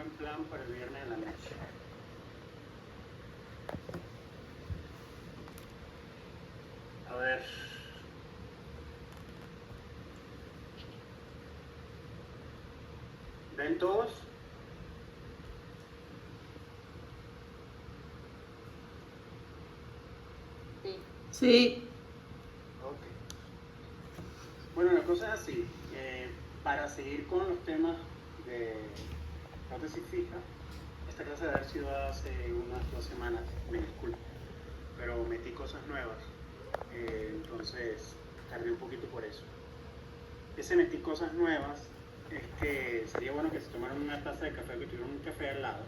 buen plan para el viernes de la noche? A ver. ¿Ven todos? Sí. Sí. Ok. Bueno, la cosa es así. Para seguir con los temas de prótesis fija, esta clase debe haber sido hace unas 2 semanas, me disculpo, pero metí cosas nuevas, entonces tardé un poquito por eso. Ese metí cosas nuevas es que sería bueno que se tomaran una taza de café, que tuvieran un café al lado.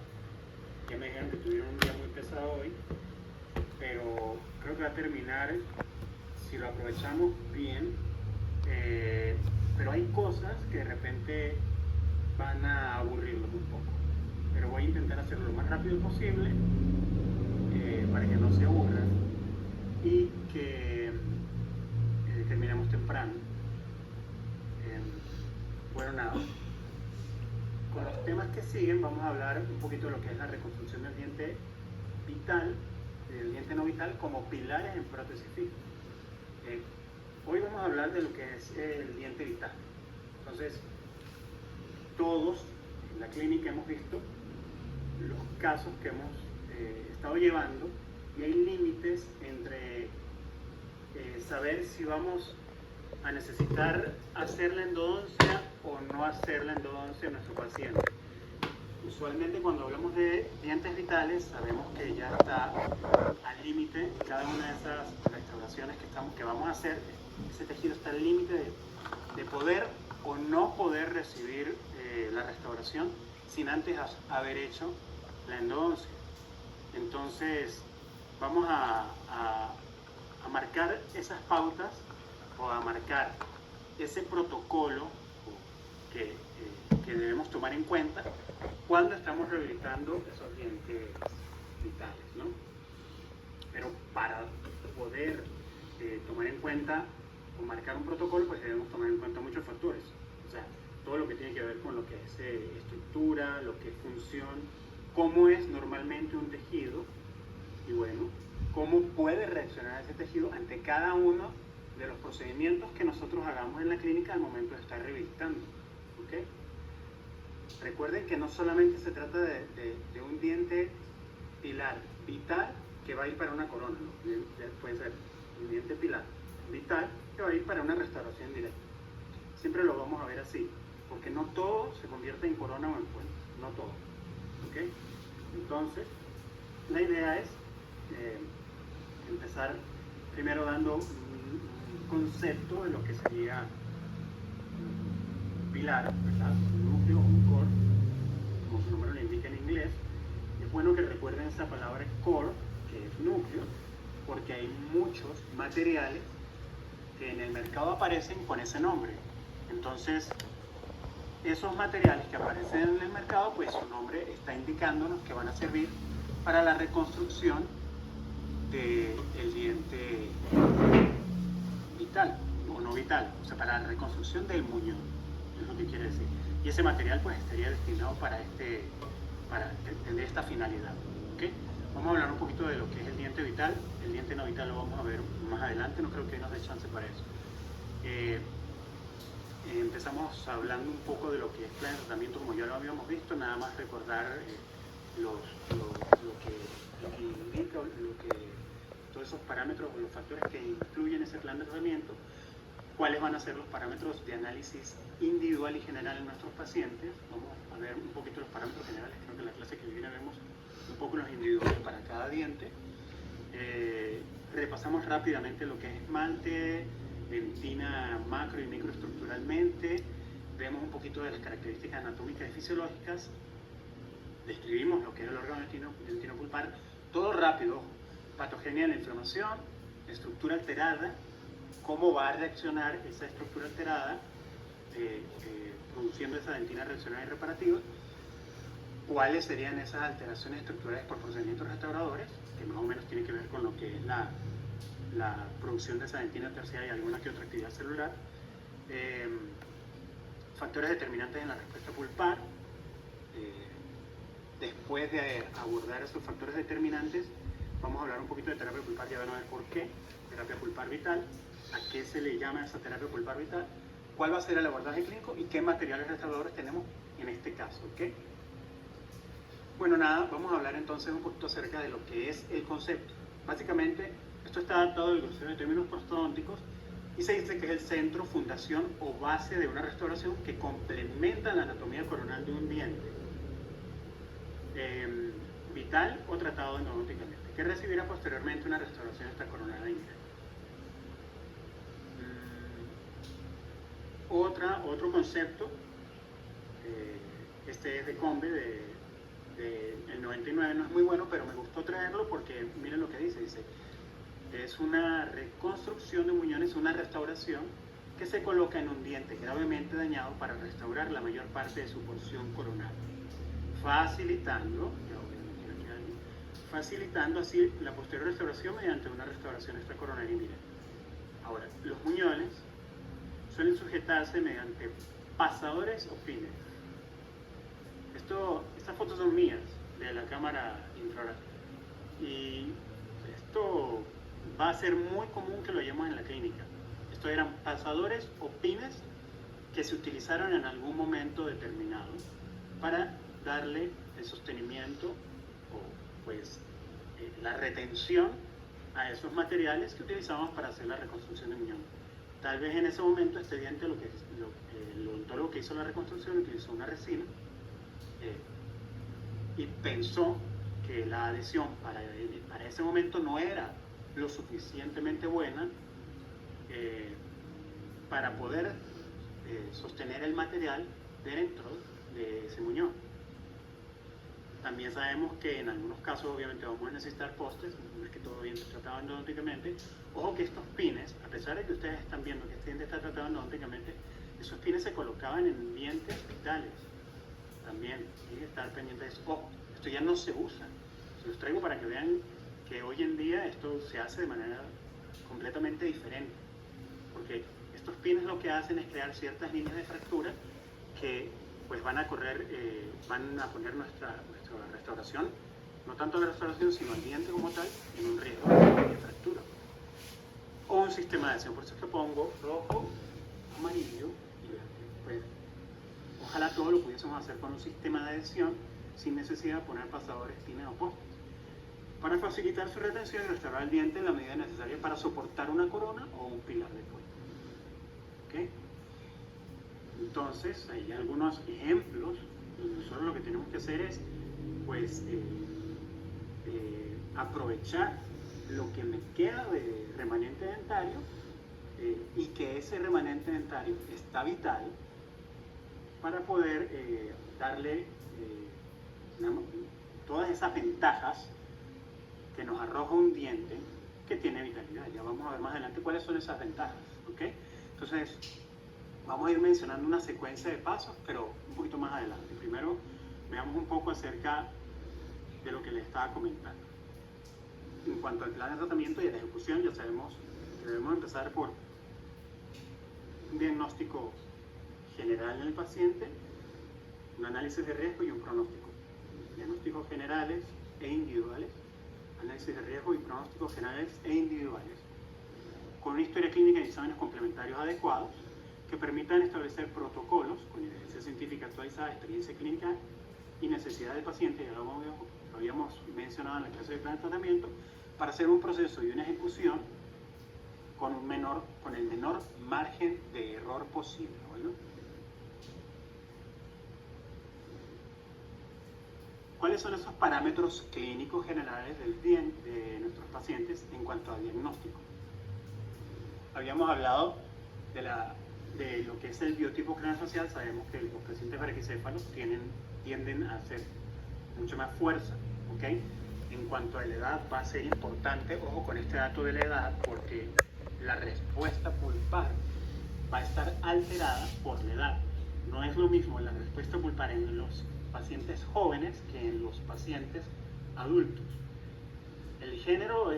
Ya me dijeron que tuvieron un día muy pesado hoy, pero creo que va a terminar, si lo aprovechamos bien, pero hay cosas que de repente van a aburrirlos un poco, pero voy a intentar hacerlo lo más rápido posible para que no se aburran y que terminemos temprano. Bueno, nada, con los temas que siguen vamos a hablar un poquito de lo que es la reconstrucción del diente vital, del diente no vital, como pilares en prótesis fija. Hoy vamos a hablar de lo que es el diente vital. Entonces, todos en la clínica hemos visto los casos que hemos estado llevando y hay límites entre saber si vamos a necesitar hacer la endodoncia o no hacer la endodoncia a nuestro paciente. Usualmente cuando hablamos de dientes vitales sabemos que ya está al límite cada una de esas restauraciones que vamos a hacer, ese tejido está al límite de poder o no poder recibir la restauración sin antes haber hecho la endodoncia. Entonces vamos a marcar esas pautas o a marcar ese protocolo que debemos tomar en cuenta cuando estamos rehabilitando esos dientes vitales, ¿no? Pero para poder tomar en cuenta o marcar un protocolo, pues debemos tomar en cuenta muchos factores. O sea, todo lo que tiene que ver con lo que es estructura, lo que es función, cómo es normalmente un tejido y bueno, cómo puede reaccionar ese tejido ante cada uno de los procedimientos que nosotros hagamos en la clínica al momento de estar rehabilitando. ¿Okay? Recuerden que no solamente se trata de un diente pilar vital que va a ir para una corona, ¿no? Puede ser un diente pilar vital que va a ir para una restauración directa. Siempre lo vamos a ver así, porque no todo se convierte en corona o en puente, no todo. ¿Okay? Entonces, la idea es empezar primero dando un concepto de lo que sería un pilar, ¿verdad? Un núcleo o un core, como su nombre lo indica en inglés. Es bueno que recuerden esa palabra core, que es núcleo, porque hay muchos materiales que en el mercado aparecen con ese nombre. Entonces, esos materiales que aparecen en el mercado, pues su nombre está indicándonos que van a servir para la reconstrucción del diente vital o no vital, o sea, para la reconstrucción del muñón, es lo que quiere decir. Y ese material pues estaría destinado para tener esta finalidad. ¿Okay? Vamos a hablar un poquito de lo que es el diente vital. El diente no vital lo vamos a ver más adelante, no creo que nos dé chance para eso. Empezamos hablando un poco de lo que es plan de tratamiento, como ya lo habíamos visto, nada más recordar lo que indica, todos esos parámetros o los factores que incluyen ese plan de tratamiento, cuáles van a ser los parámetros de análisis individual y general en nuestros pacientes. Vamos a ver un poquito los parámetros generales, creo que en la clase que viene vemos un poco los individuales para cada diente. Repasamos rápidamente lo que es esmalte, dentina macro y microestructuralmente, vemos un poquito de las características anatómicas y fisiológicas, describimos lo que es el órgano dentinopulpar, todo rápido, patogenia de la inflamación, estructura alterada, cómo va a reaccionar esa estructura alterada produciendo esa dentina reaccionaria y reparativa, cuáles serían esas alteraciones estructurales por procedimientos restauradores, que más o menos tiene que ver con lo que es la producción de esa dentina terciaria y alguna que otra actividad celular, factores determinantes en la respuesta pulpar, después de abordar esos factores determinantes, vamos a hablar un poquito de terapia pulpar, ya van a ver por qué. Terapia pulpar vital, a qué se le llama esa terapia pulpar vital, cuál va a ser el abordaje clínico y qué materiales restauradores tenemos en este caso, ¿ok? Bueno, nada, vamos a hablar entonces un poquito acerca de lo que es el concepto. Básicamente, esto está adaptado del diccionario de términos prostodónticos y se dice que es el centro, fundación o base de una restauración que complementa la anatomía coronal de un diente, vital o tratado endodónticamente, que recibirá posteriormente una restauración esta coronal inmediata. Otro concepto, este es de Combe, el 99, no es muy bueno, pero me gustó traerlo porque miren lo que dice, es una reconstrucción de muñones, una restauración que se coloca en un diente gravemente dañado para restaurar la mayor parte de su porción coronal, facilitando así la posterior restauración mediante una restauración extracoronaria indirecta. Ahora, los muñones suelen sujetarse mediante pasadores o pines. Estas fotos son mías, de la cámara infrarroja, y esto va a ser muy común que lo hayamos en la clínica. Estos eran pasadores o pines que se utilizaron en algún momento determinado para darle el sostenimiento o pues la retención a esos materiales que utilizamos para hacer la reconstrucción del muñón. Tal vez en ese momento este diente, el odontólogo que hizo la reconstrucción utilizó una resina y pensó que la adhesión para ese momento no era lo suficientemente buena para poder sostener el material dentro de ese muñón. También sabemos que en algunos casos obviamente vamos a necesitar postes, no es que todo bien está tratado endodónticamente. Ojo que estos pines, a pesar de que ustedes están viendo que este diente está tratado endodónticamente, esos pines se colocaban en dientes vitales. También tienen que estar pendientes de eso. Ojo, esto ya no se usa. Se los traigo para que vean que hoy en día esto se hace de manera completamente diferente. Porque estos pines lo que hacen es crear ciertas líneas de fractura que pues van a poner nuestra restauración, no tanto la restauración, sino el diente como tal, en un riesgo de fractura. O un sistema de adhesión, por eso es que pongo rojo, amarillo y verde. Pues, ojalá todo lo pudiésemos hacer con un sistema de adhesión sin necesidad de poner pasadores, pines o postes, para facilitar su retención y restaurar el diente en la medida necesaria para soportar una corona o un pilar de puente. ¿Okay? Entonces, hay algunos ejemplos. Nosotros lo que tenemos que hacer es pues aprovechar lo que me queda de remanente dentario y que ese remanente dentario está vital para poder darle todas esas ventajas que nos arroja un diente que tiene vitalidad. Ya vamos a ver más adelante cuáles son esas ventajas, ¿ok? Entonces, vamos a ir mencionando una secuencia de pasos, pero un poquito más adelante. Primero, veamos un poco acerca de lo que les estaba comentando. En cuanto al plan de tratamiento y a la ejecución, ya sabemos que debemos empezar por un diagnóstico general en el paciente, un análisis de riesgo y un pronóstico. Diagnósticos generales e individuales, análisis de riesgo y pronósticos generales e individuales, con una historia clínica y exámenes complementarios adecuados que permitan establecer protocolos con evidencia científica actualizada, experiencia clínica y necesidad del paciente, ya lo habíamos mencionado en la clase de plan de tratamiento, para hacer un proceso y una ejecución con el menor margen de error posible. ¿Bueno? ¿Cuáles son esos parámetros clínicos generales de nuestros pacientes en cuanto a diagnóstico? Habíamos hablado de lo que es el biotipo craneofacial. Sabemos que los pacientes braquicéfalos tienden a hacer mucha más fuerza, ¿ok? En cuanto a la edad va a ser importante, ojo con este dato de la edad, porque la respuesta pulpar va a estar alterada por la edad. No es lo mismo la respuesta pulpar en los pacientes jóvenes que en los pacientes adultos. El género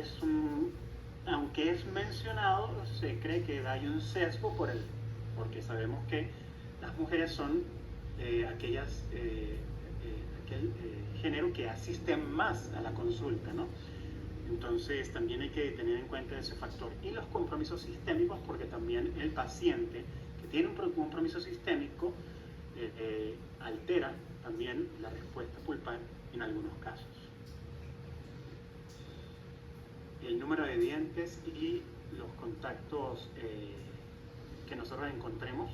aunque es mencionado, se cree que hay un sesgo porque sabemos que las mujeres son aquel género que asisten más a la consulta, ¿no? Entonces también hay que tener en cuenta ese factor. Y los compromisos sistémicos, porque también el paciente que tiene un compromiso sistémico altera también la respuesta pulpar en algunos casos. El número de dientes y los contactos que nosotros encontremos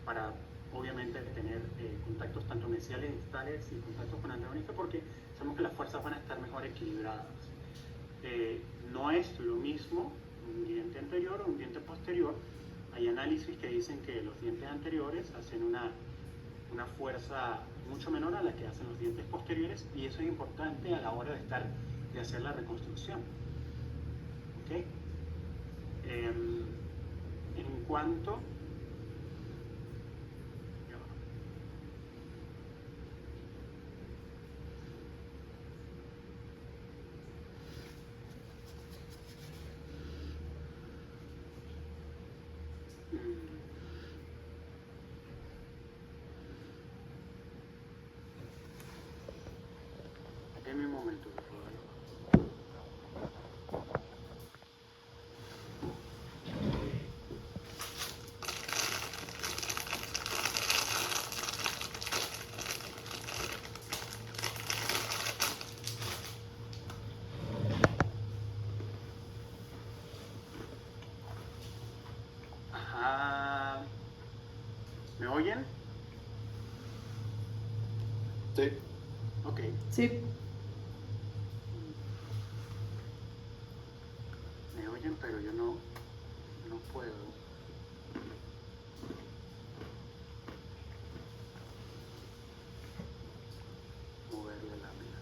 para obviamente tener contactos tanto mesiales, distales y contactos con antagonistas, porque sabemos que las fuerzas van a estar mejor equilibradas. No es lo mismo un diente anterior o un diente posterior. Hay análisis que dicen que los dientes anteriores hacen una fuerza mucho menor a la que hacen los dientes posteriores, y eso es importante a la hora de hacer la reconstrucción. ¿Okay? En cuanto denme un momento, por favor. Ajá. ¿Me oyen? Sí. Ok. Sí. Me oyen, pero yo no puedo. Mover la lámina.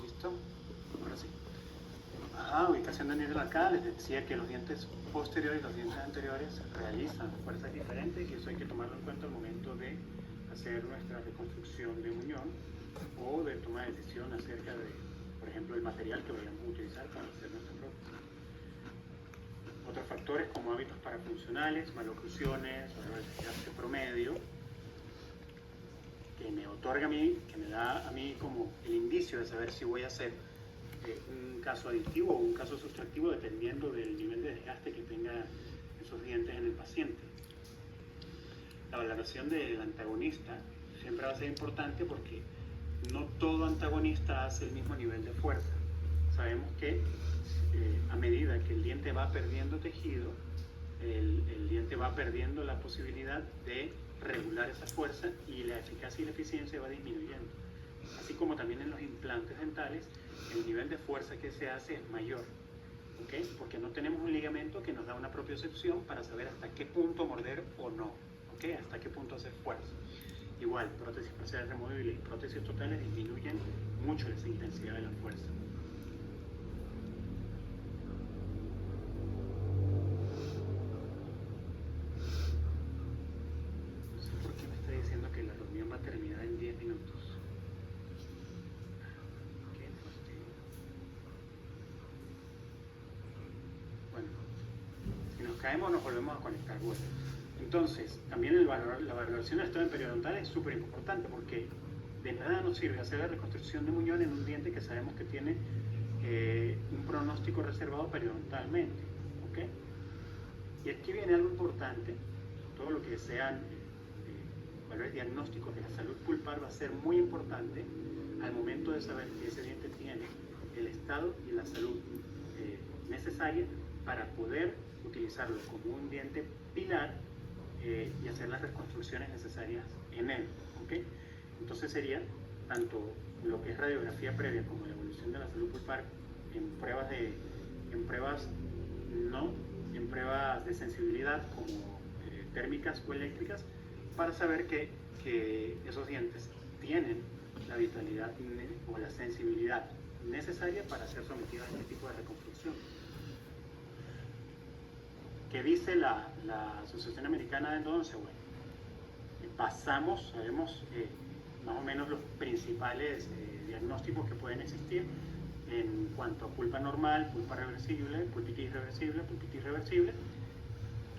¿Listo? Ahora sí. Ubicación de nivel acá. Les decía que los dientes posteriores y los dientes anteriores realizan fuerzas diferentes, y eso hay que tomarlo en cuenta al momento de hacer nuestra reconstrucción de muñón o de tomar decisión acerca de, por ejemplo, el material que vayamos a utilizar para hacer nuestra prótesis. Otros factores como hábitos parafuncionales, maloclusiones, valores de desgaste promedio, que me otorga a mí, que me da a mí como el indicio de saber si voy a hacer un caso aditivo o un caso sustractivo, dependiendo del nivel de desgaste que tenga esos dientes en el paciente. La valoración del antagonista siempre va a ser importante, porque no todo antagonista hace el mismo nivel de fuerza. Sabemos que a medida que el diente va perdiendo tejido, el diente va perdiendo la posibilidad de regular esa fuerza, y la eficacia y la eficiencia va disminuyendo. Así como también en los implantes dentales, el nivel de fuerza que se hace es mayor, ¿okay? Porque no tenemos un ligamento que nos da una propiocepción para saber hasta qué punto morder o no, ¿okay? Hasta qué punto hacer fuerza. Igual, prótesis parciales removibles y prótesis totales disminuyen mucho esa intensidad de la fuerza. No sé por qué me está diciendo que la reunión va a terminar en 10 minutos. Qué fastidio. Bueno, si nos caemos nos volvemos a conectar. Bueno, entonces, también la valoración del estado periodontal es súper importante, porque de nada nos sirve hacer la reconstrucción de muñón en un diente que sabemos que tiene un pronóstico reservado periodontalmente, ¿okay? Y aquí viene algo importante. Todo lo que sean valores diagnósticos de la salud pulpar va a ser muy importante al momento de saber que ese diente tiene el estado y la salud necesaria para poder utilizarlo como un diente pilar y hacer las reconstrucciones necesarias en él, ¿okay? Entonces, entonces sería tanto lo que es radiografía previa como la evolución de la salud pulpar en pruebas de sensibilidad como térmicas o eléctricas, para saber que esos dientes tienen la vitalidad o la sensibilidad necesaria para ser sometidos a este tipo de reconstrucción. ¿Qué dice la Asociación Americana de Endodoncia? Bueno, sabemos más o menos los principales diagnósticos que pueden existir en cuanto a pulpa normal, pulpa reversible, pulpitis irreversible,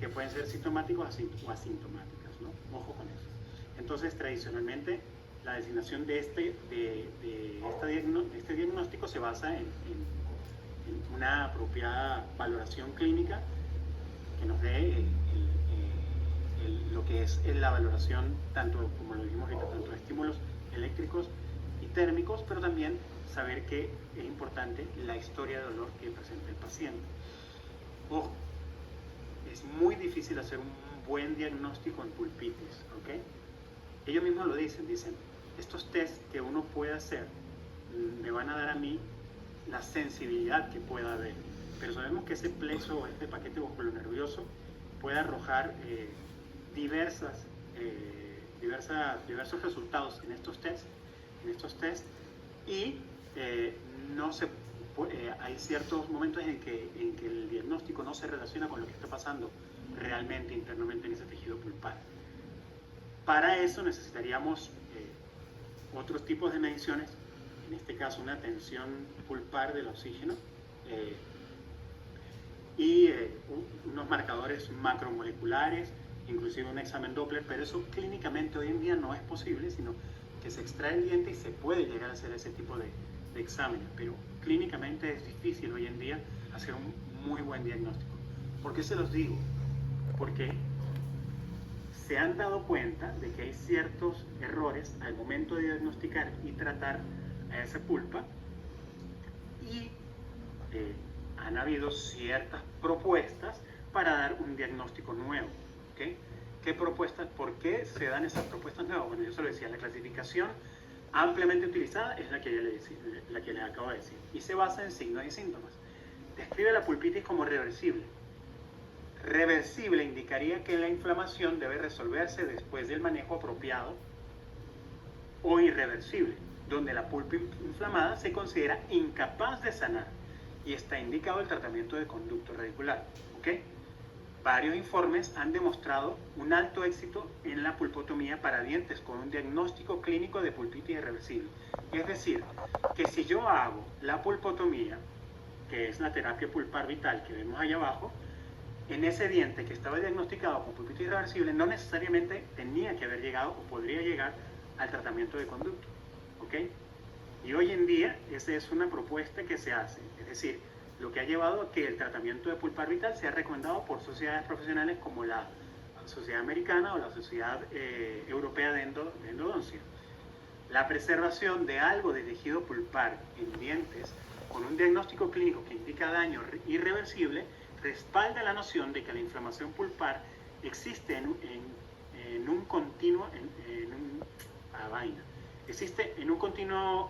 que pueden ser sintomáticos o asintomáticas, ¿no? Ojo con eso. Entonces, tradicionalmente, la designación de este diagnóstico se basa en una apropiada valoración clínica que nos dé lo que es la valoración, tanto, como lo dijimos ahorita, tanto de estímulos eléctricos y térmicos, pero también saber que es importante la historia de dolor que presenta el paciente. Ojo, es muy difícil hacer un buen diagnóstico en pulpitis, ¿ok? Ellos mismos lo dicen, estos test que uno puede hacer me van a dar a mí la sensibilidad que pueda haber, pero sabemos que ese plexo o este paquete nervioso puede arrojar diversos resultados en estos tests y hay ciertos momentos en que el diagnóstico no se relaciona con lo que está pasando realmente internamente en ese tejido pulpar. Para eso necesitaríamos otros tipos de mediciones, en este caso una tensión pulpar del oxígeno y unos marcadores macromoleculares, inclusive un examen Doppler, pero eso clínicamente hoy en día no es posible, sino que se extrae el diente y se puede llegar a hacer ese tipo de exámenes, pero clínicamente es difícil hoy en día hacer un muy buen diagnóstico. ¿Por qué se los digo? Porque se han dado cuenta de que hay ciertos errores al momento de diagnosticar y tratar a esa pulpa y han habido ciertas propuestas para dar un diagnóstico nuevo, ¿okay? ¿Qué propuestas? ¿Por qué se dan esas propuestas nuevas? Bueno, yo se lo decía, la clasificación ampliamente utilizada es la que les acabo de decir y se basa en signos y síntomas. Describe la pulpitis como reversible. Reversible indicaría que la inflamación debe resolverse después del manejo apropiado, o irreversible, donde la pulpa inflamada se considera incapaz de sanar y está indicado el tratamiento de conducto radicular. ¿Okay? Varios informes han demostrado un alto éxito en la pulpotomía para dientes con un diagnóstico clínico de pulpitis irreversible. Es decir, que si yo hago la pulpotomía, que es la terapia pulpar vital que vemos allá abajo, en ese diente que estaba diagnosticado con pulpitis irreversible no necesariamente tenía que haber llegado o podría llegar al tratamiento de conducto. ¿Okay? Y hoy en día esa es una propuesta que se hace, es decir, lo que ha llevado a que el tratamiento de pulpar vital sea recomendado por sociedades profesionales como la Sociedad Americana o la Sociedad Europea de Endodoncia. La preservación de algo de tejido pulpar en dientes con un diagnóstico clínico que indica daño irreversible respalda la noción de que la inflamación pulpar existe en un continuo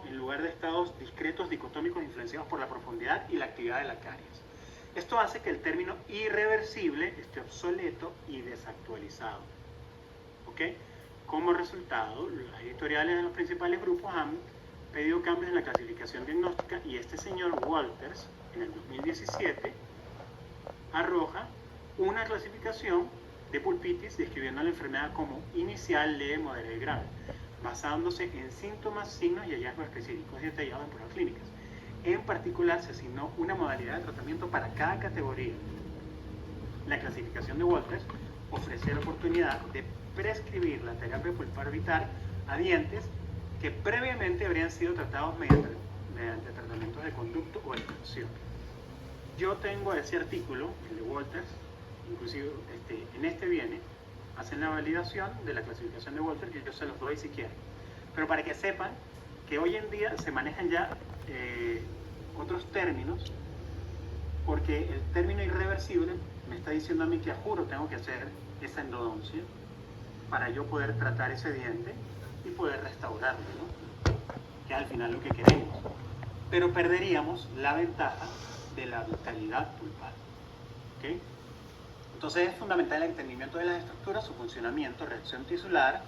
en lugar de estados discretos dicotómicos influenciados por la profundidad y la actividad de la caries. Esto hace que el término irreversible esté obsoleto y desactualizado. ¿Okay? Como resultado, las editoriales de los principales grupos han pedido cambios en la clasificación diagnóstica y este señor Walters, en el 2017, arroja una clasificación de pulpitis describiendo la enfermedad como inicial, leve, moderada y grave, basándose en síntomas, signos y hallazgos específicos detallados en pruebas clínicas. En particular, se asignó una modalidad de tratamiento para cada categoría. La clasificación de Walters ofrece la oportunidad de prescribir la terapia pulpar vital a dientes que previamente habrían sido tratados mediante tratamientos de conducto o extracción. Yo tengo ese artículo, el de Walters, inclusive en este viene, hacen la validación de la clasificación de Walters, que yo se los doy si quieren. Pero para que sepan que hoy en día se manejan ya otros términos, porque el término irreversible me está diciendo a mí que a juro tengo que hacer esa endodoncia para yo poder tratar ese diente y poder restaurarlo, ¿no? Que es al final lo que queremos. Pero perderíamos la ventaja de la vitalidad pulpar. ¿Okay? Entonces es fundamental el entendimiento de las estructuras, su funcionamiento, reacción tisular,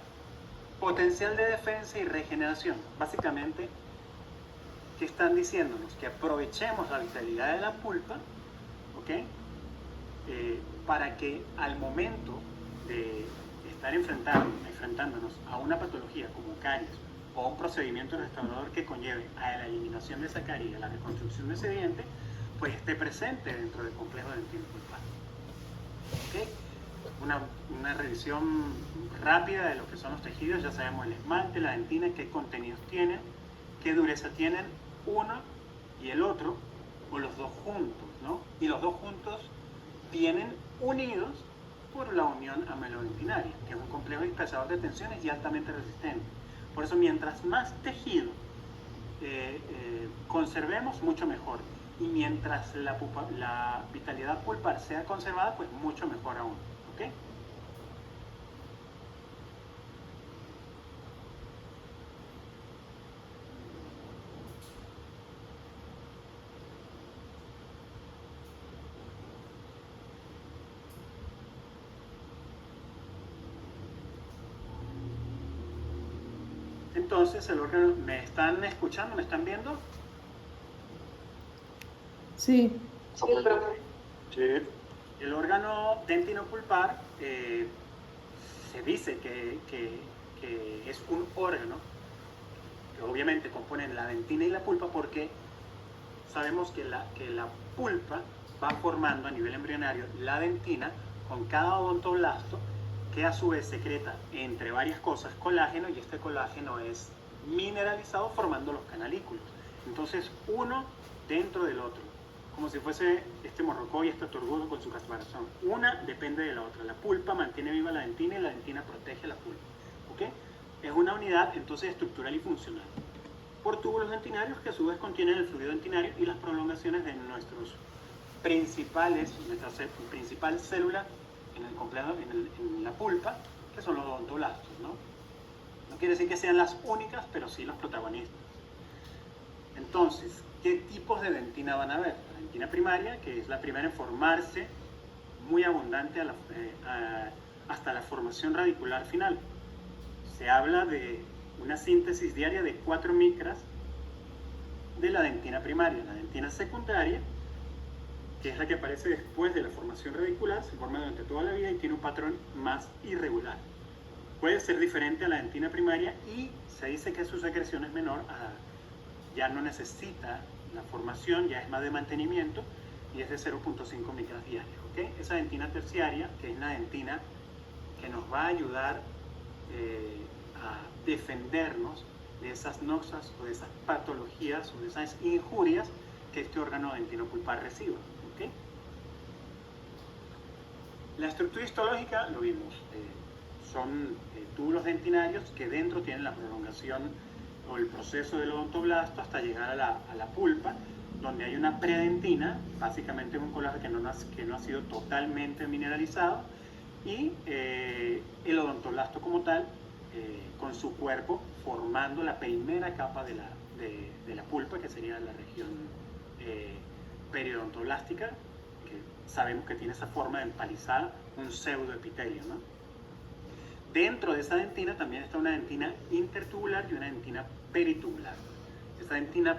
potencial de defensa y regeneración. Básicamente, ¿qué están diciéndonos? Que aprovechemos la vitalidad de la pulpa, ¿okay? Para que al momento de estar enfrentándonos a una patología como caries o un procedimiento restaurador que conlleve a la eliminación de esa carie y a la reconstrucción de ese diente, pues esté presente dentro del complejo dentino pulpar. ¿Okay? Una revisión rápida de lo que son los tejidos. Ya sabemos el esmalte, la dentina, qué contenidos tienen, qué dureza tienen uno y el otro, o los dos juntos, ¿no? Y los dos juntos vienen unidos por la unión amelodentinaria, que es un complejo dispersador de tensiones y altamente resistente. Por eso, mientras más tejido conservemos, mucho mejor. Y mientras la vitalidad pulpar sea conservada, pues mucho mejor aún. ¿Okay? Entonces, el órgano, ¿me están escuchando? ¿Me están viendo? Sí. Sí, profe. Sí. El órgano dentinopulpar se dice que es un órgano que obviamente componen la dentina y la pulpa, porque sabemos que la pulpa va formando a nivel embrionario la dentina con cada odontoblasto, que a su vez secreta, entre varias cosas, colágeno, y este colágeno es mineralizado formando los canalículos. Entonces, uno dentro del otro, como si fuese este morrocoy y este torgudo con su caparazón. Una depende de la otra. La pulpa mantiene viva la dentina y la dentina protege la pulpa. ¿Okay? Es una unidad entonces estructural y funcional. Por túbulos dentinarios que a su vez contienen el fluido dentinario y las prolongaciones de nuestra principal célula en el complejo, en la pulpa, que son los odontoblastos, ¿no? No quiere decir que sean las únicas, pero sí los protagonistas. Entonces, ¿qué tipos de dentina van a haber? La dentina primaria, que es la primera en formarse, muy abundante hasta la formación radicular final. Se habla de una síntesis diaria de 4 micras de la dentina primaria. La dentina secundaria, que es la que aparece después de la formación radicular, se forma durante toda la vida y tiene un patrón más irregular. Puede ser diferente a la dentina primaria y se dice que su secreción es menor, ya no necesita la formación, ya es más de mantenimiento y es de 0.5 micras diarias. ¿Okay? Esa dentina terciaria, que es la dentina que nos va a ayudar a defendernos de esas noxas o de esas patologías o de esas injurias que este órgano dentinopulpar reciba. ¿Okay? La estructura histológica, lo vimos, son túbulos dentinarios que dentro tienen la prolongación o el proceso del odontoblasto hasta llegar a la pulpa, donde hay una predentina, básicamente un colágeno que no ha sido totalmente mineralizado, y el odontoblasto como tal, con su cuerpo formando la primera capa de la pulpa, que sería la región periodontoblástica, que sabemos que tiene esa forma de empalizada, un pseudoepitelio, ¿no? Dentro de esa dentina también está una dentina intertubular y una dentina peritubular. Esa dentina